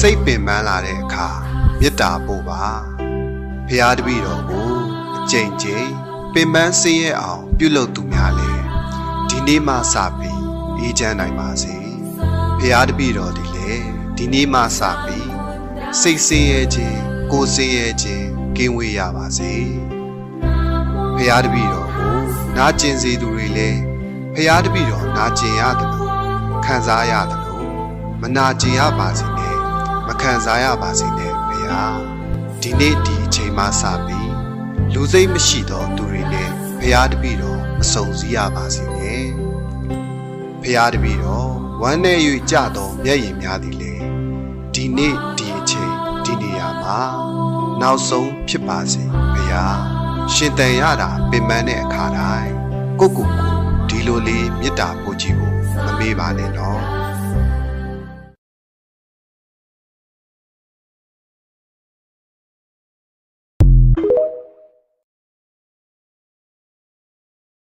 စိတ်ပင်ပန်းလာတဲ့အခါမေတ္တာပို့ပါဖရာတပည့်တော်ကိုအကြိမ်ကြိမ်ပင်ပန်းဆင်းရဲအောင်ပြုလုပ်သူများလေဒီနေ့မှစပြီးအေးချမ်းနိုင်ပါစေဖရာတပည့်တော်ဒီလေဒီနေ့မှစပြီးစိတ်ဆင်းရဲခြင်းကိုယ်ဆင်းရဲခြင်းကင်းဝေးရပါစေဖရာတပည့်တော်ကိုနာကျင်စေသူတွေလည်းဖရာတပည့်တော်နာကျင်ရတယ်လို့ခံစားရတယ်လို့မနာကျင်ရပါစေနဲ့မခံစားရပါစေနဲ့ဖရာဒီနေ့ဒီအချိန်မှစပြီးလူစိတ်မရှိသောသူတွေလည်းဖရာတပည့်တော်မဆုံစည်းရပါစေနဲ့ဖရာတပည့်တော်ဝမ်းနဲ့၍ကြသောမျက်ရည်များသည်လေဒီနေ့ဒီအချိန်ဒီနေရာမှာနောက်ဆုံးဖြစ်ပါစေဖရာရှင်တန်ရတာပင်ပန်းတဲ့အခါတိုင်းကိုဒီလိုလေးမေတ္တာပို့ကြည့်ဖို့မမေ့ပါနဲ့နော်